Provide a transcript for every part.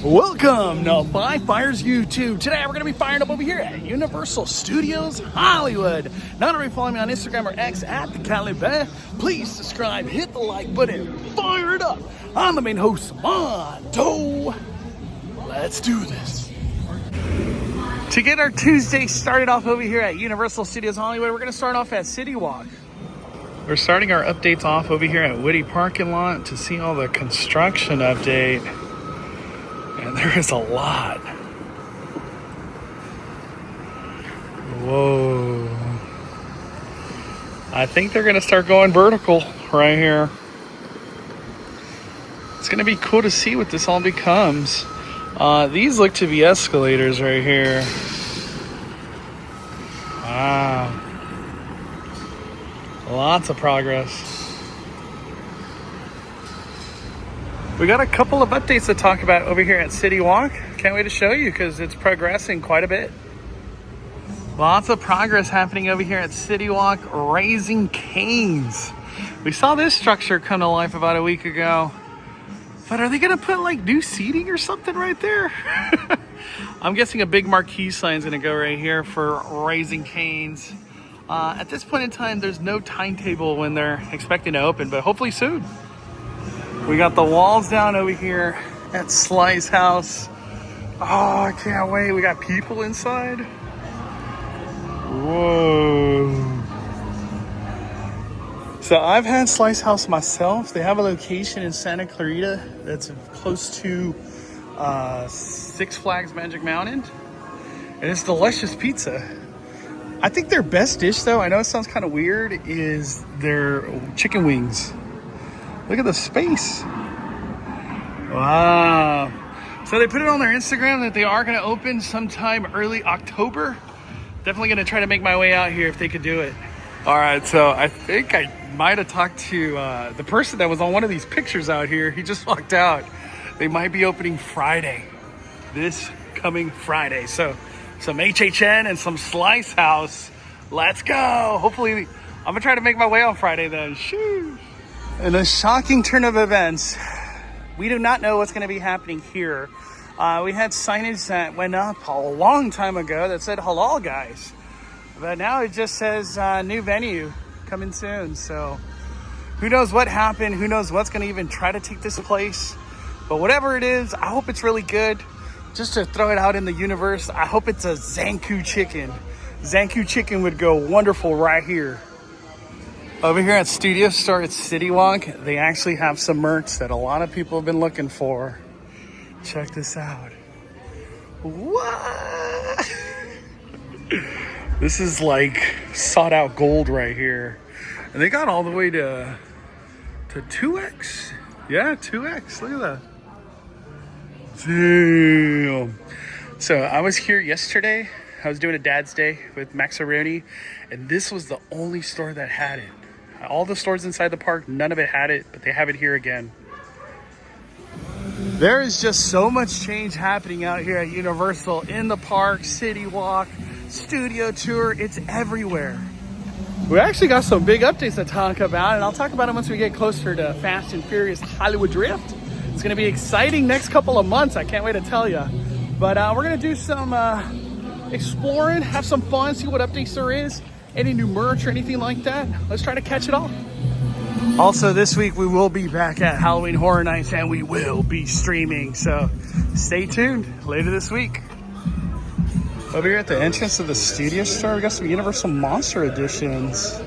Welcome to Five Fires YouTube. Today we're going to be firing up over here at Universal Studios Hollywood. Not already following me on Instagram or X at the Cali Bear, please subscribe, hit the like button, fire it up. I'm the main host, Monto. Let's do this. To get our Tuesday started off over here at Universal Studios Hollywood, we're going to start off at CityWalk. We're starting our updates off over here at Woody Parking Lot to see all the construction update. And there is a lot. Whoa. I think they're gonna start going vertical right here. It's gonna be cool to see what this all becomes. These look to be escalators right here. Wow. Lots of progress. We got a couple of updates to talk about over here at CityWalk. Can't wait to show you because it's progressing quite a bit. Lots of progress happening over here at CityWalk, Raising Cane's. We saw this structure come to life about a week ago. But are they gonna put like new seating or something right there? I'm guessing a big marquee sign is gonna go right here for Raising Cane's. At this point in time, there's no timetable when they're expecting to open, but hopefully soon. We got the walls down over here at Slice House. Oh, I can't wait. We got people inside. Whoa. So I've had Slice House myself. They have a location in Santa Clarita that's close to Six Flags Magic Mountain. And it's delicious pizza. I think their best dish, though, I know it sounds kind of weird, is their chicken wings. Look at the space. Wow. So they put it on their Instagram that they are going to open sometime early October. Definitely going to try to make my way out here if they could do it. All right, so I think I might have talked to the person that was on one of these pictures out here. He just walked out. They might be opening Friday. This coming Friday. So some HHN and some Slice House. Let's go. Hopefully, I'm going to try to make my way on Friday then. Shoo. In a shocking turn of events, we do not know what's going to be happening here. We had signage that went up a long time ago that said halal guys. But now it just says new venue coming soon. So who knows what happened? Who knows what's going to even try to take this place? But whatever it is, I hope it's really good. Just to throw it out in the universe, I hope it's a Zankou chicken. Zankou chicken would go wonderful right here. Over here at Studio Store at CityWalk, they actually have some merch that a lot of people have been looking for. Check this out. What? This is like sought out gold right here. And they got all the way to 2X. Yeah, 2X. Look at that. Damn. So I was here yesterday. I was doing a Dad's Day with Maxaroni, and this was the only store that had it. All the stores inside the park, none of it had it, but they have it here again. There is just so much change happening out here at Universal, in the park, CityWalk, Studio Tour, it's everywhere. We actually got some big updates to talk about, and I'll talk about them once we get closer to Fast and Furious Hollywood Drift. It's gonna be exciting next couple of months, I can't wait to tell you. But we're gonna do some exploring, have some fun, see what updates there is. Any new merch or anything like that. Let's try to catch it all. Also this week we will be back at Halloween Horror Nights and we will be streaming. So stay tuned later this week. Over here at the entrance of the Studio Store, we got some Universal Monster editions.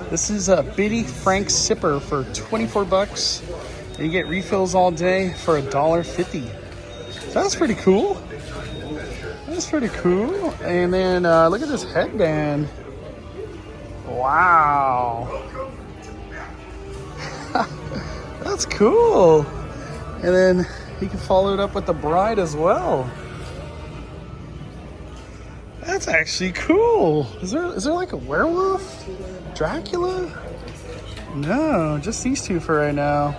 This is a Bitty Frank Sipper for 24 bucks. And you get refills all day for $1.50. So that's pretty cool. That's pretty cool. And then look at this headband. Wow. That's cool. And then you can follow it up with the bride as well. That's actually cool. Is there like a werewolf? Dracula? No, just these two for right now.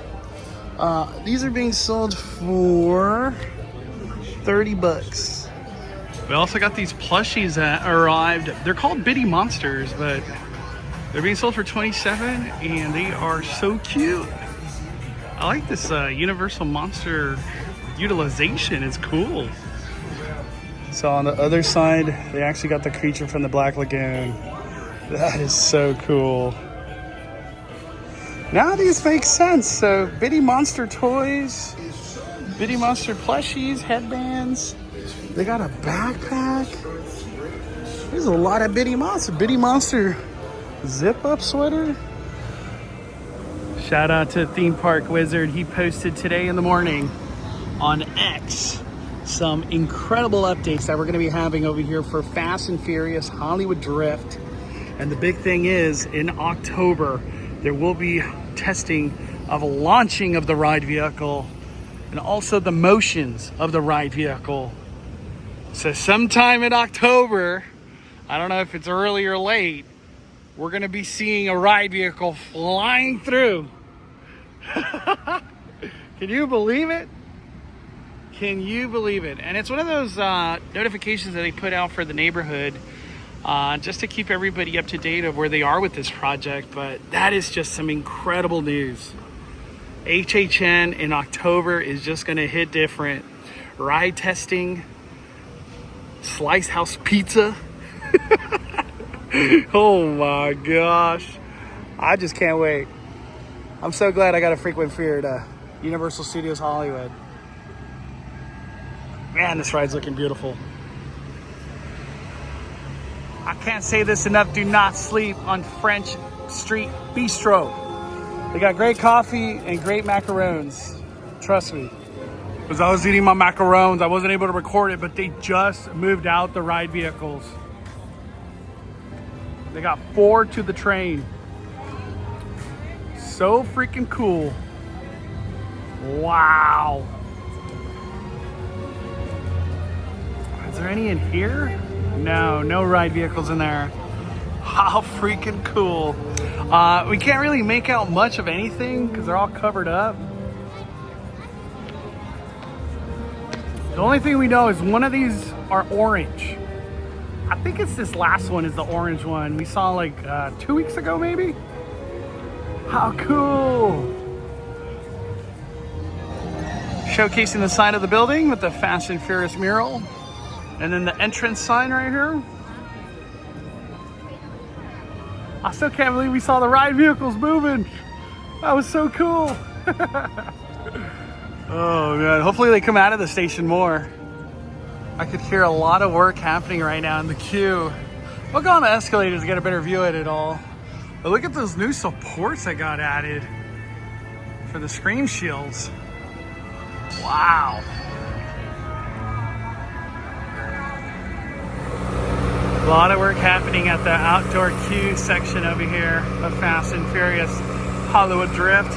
These are being sold for 30 bucks. We also got these plushies that arrived. They're called Bitty Monsters, but they're being sold for 27 and they are so cute. I like this Universal Monster utilization is cool. So on the other side, they actually got the creature from the Black Lagoon. That is so cool. Now these make sense. So Bitty Monster toys, Bitty Monster plushies, headbands. They got a backpack. There's a lot of Bitty Monster. Bitty Monster zip-up sweater. Shout out to Theme Park Wizard. He posted today in the morning on X some incredible updates that we're going to be having over here for Fast and Furious Hollywood Drift. And the big thing is, in October, there will be testing of a launching of the ride vehicle and also the motions of the ride vehicle. So sometime in October, I don't know if it's early or late, we're going to be seeing a ride vehicle flying through. Can you believe it? Can you believe it? And it's one of those notifications that they put out for the neighborhood just to keep everybody up to date of where they are with this project. But that is just some incredible news. HHN in October is just going to hit different. Ride testing, Slice House Pizza. Oh my gosh. I just can't wait. I'm so glad I got a frequent fear to Universal Studios Hollywood. Man, this ride's looking beautiful. I can't say this enough. Do not sleep on French Street Bistro. They got great coffee and great macarons. Trust me. Because I was eating my macarons, I wasn't able to record it, but they just moved out the ride vehicles. They got 4 to the train. So freaking cool. Wow. Is there any in here? No, no ride vehicles in there. How freaking cool. We can't really make out much of anything because they're all covered up. The only thing we know is one of these are orange. I think it's this last one is the orange one. We saw like 2 weeks ago maybe. How cool. Showcasing the side of the building with the Fast and Furious mural. And then the entrance sign right here. I still can't believe we saw the ride vehicles moving. That was so cool. Oh man, hopefully they come out of the station more. I could hear a lot of work happening right now in the queue. We'll go on the escalators to get a better view at it all. But look at those new supports that got added for the screen shields. Wow. A lot of work happening at the outdoor queue section over here of Fast and Furious Hollywood Drift.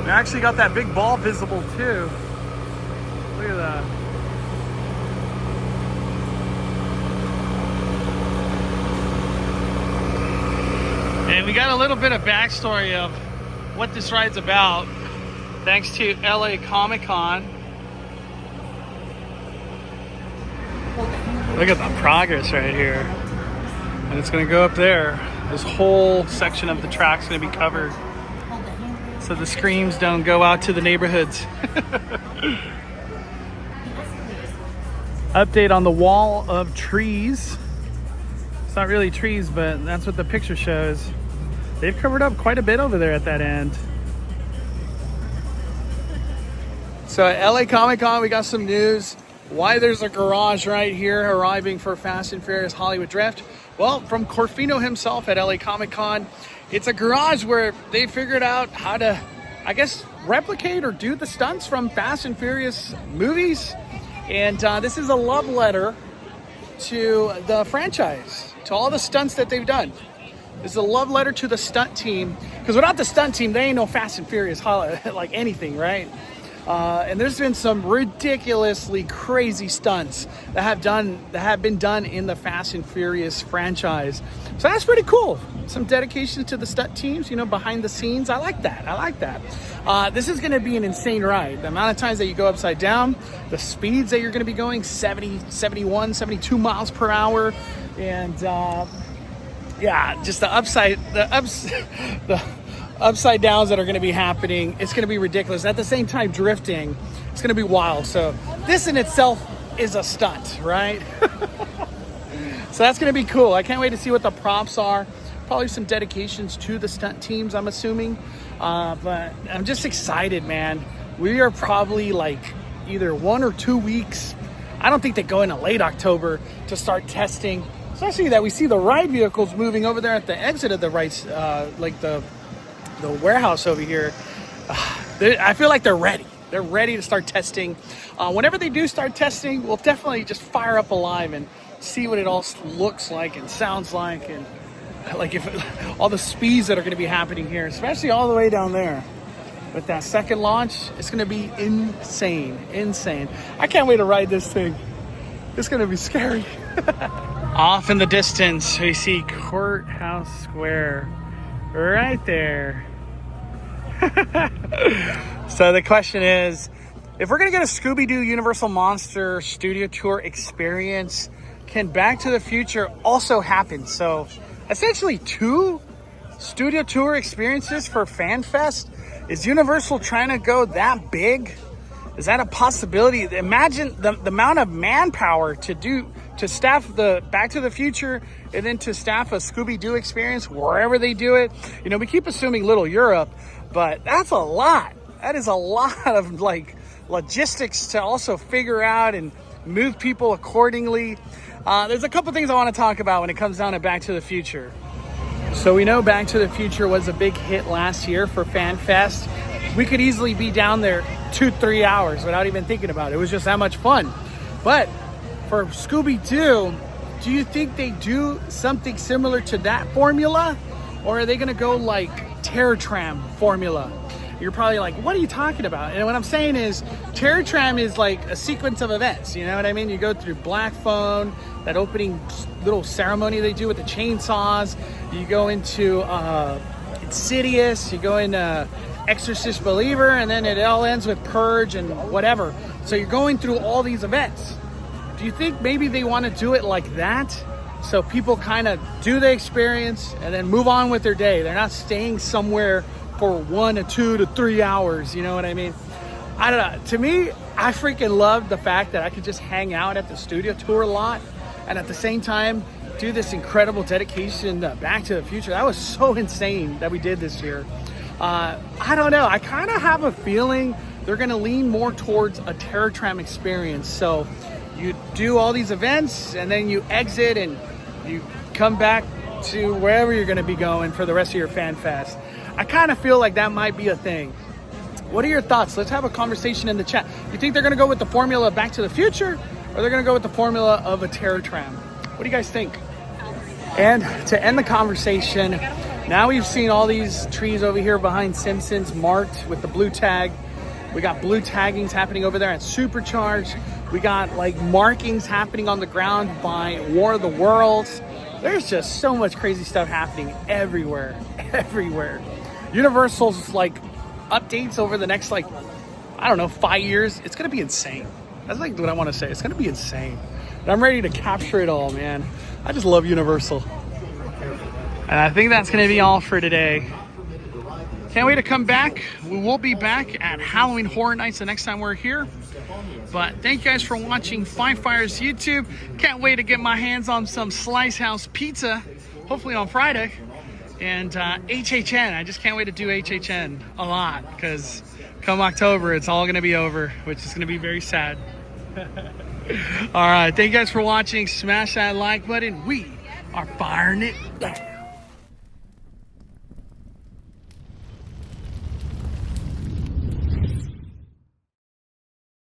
We actually got that big ball visible too. Look at that. And we got a little bit of backstory of what this ride's about, thanks to LA Comic-Con. Look at the progress right here. And it's gonna go up there. This whole section of the track's gonna be covered, so the screams don't go out to the neighborhoods. Update on the wall of trees. It's not really trees, but that's what the picture shows. They've covered up quite a bit over there at that end. So at LA Comic-Con, we got some news. Why there's a garage right here arriving for Fast and Furious Hollywood Drift. Well, from Corfino himself at LA Comic-Con, it's a garage where they figured out how to, I guess, replicate or do the stunts from Fast and Furious movies. And this is a love letter to the franchise, to all the stunts that they've done. This is a love letter to the stunt team, because without the stunt team, there ain't no Fast and Furious like anything, right? And there's been some ridiculously crazy stunts that have been done in the Fast and Furious franchise. So that's pretty cool. Some dedication to the stunt teams, you know, behind the scenes. I like that. I like that. This is going to be an insane ride. The amount of times that you go upside down, the speeds that you're going to be going, 70, 71, 72 miles per hour. And yeah, just the upside downs that are going to be happening. It's going to be ridiculous. At the same time, drifting, it's going to be wild. So this in itself is a stunt, right? So that's going to be cool. I can't wait to see what the props are. Probably some dedications to the stunt teams, I'm assuming. But I'm just excited, man. We are probably like either 1 or 2 weeks. I don't think they go into late October to start testing. Especially that we see the ride vehicles moving over there at the exit of the rides, like the warehouse over here. I feel like they're ready. They're ready to start testing. Whenever they do start testing, we'll definitely just fire up a live and see what it all looks like and sounds like, and like if all the speeds that are going to be happening here, especially all the way down there. With that second launch, it's going to be insane. I can't wait to ride this thing. It's going to be scary. Off in the distance, we see Courthouse Square right there. So the question is, if we're going to get a Scooby-Doo Universal Monster Studio Tour experience, can Back to the Future also happen? So essentially 2 Studio Tour experiences for FanFest. Is Universal trying to go that big? Is that a possibility? Imagine the amount of manpower to staff the Back to the Future and then to staff a Scooby-Doo experience wherever they do it. You know, we keep assuming Little Europe, but that's a lot. That is a lot of like logistics to also figure out and move people accordingly. There's a couple things I want to talk about when it comes down to Back to the Future. So we know Back to the Future was a big hit last year for FanFest. We could easily be down there 2-3 hours without even thinking about it. It was just that much fun. But for Scooby-Doo, do you think they do something similar to that formula? Or are they going to go like Terror Tram formula? You're probably like, what are you talking about? And what I'm saying is, Terror Tram is like a sequence of events. You know what I mean? You go through Black Phone, that opening little ceremony they do with the chainsaws. You go into Insidious. You go into Exorcist Believer, and then it all ends with Purge and whatever. So you're going through all these events. Do you think maybe they want to do it like that? So people kind of do the experience and then move on with their day. They're not staying somewhere for 1 to 2 to 3 hours. You know what I mean? I don't know. To me, I freaking love the fact that I could just hang out at the studio tour a lot and at the same time do this incredible dedication to Back to the Future. That was so insane that we did this year. I don't know. I kind of have a feeling they're going to lean more towards a Terror Tram experience. So you do all these events and then you exit and you come back to wherever you're going to be going for the rest of your FanFest. I kind of feel like that might be a thing. What are your thoughts? Let's have a conversation in the chat. You think they're going to go with the formula of Back to the Future, or they're going to go with the formula of a Terror Tram? What do you guys think? And to end the conversation, now we've seen all these trees over here behind Simpsons marked with the blue tag. We got blue taggings happening over there at Supercharged. We got like markings happening on the ground by War of the Worlds. There's just so much crazy stuff happening everywhere. Universal's like updates over the next, like, I don't know, 5 years. It's going to be insane. That's like what I want to say. It's going to be insane. And I'm ready to capture it all, man. I just love Universal. And I think that's going to be all for today. Can't wait to come back. We will be back at Halloween Horror Nights the next time we're here. But thank you guys for watching Five Fires YouTube. Can't wait to get my hands on some Slice House pizza, hopefully on Friday. And HHN, I just can't wait to do HHN a lot, because come October, it's all going to be over, which is going to be very sad. All right, thank you guys for watching. Smash that like button. We are firing it back.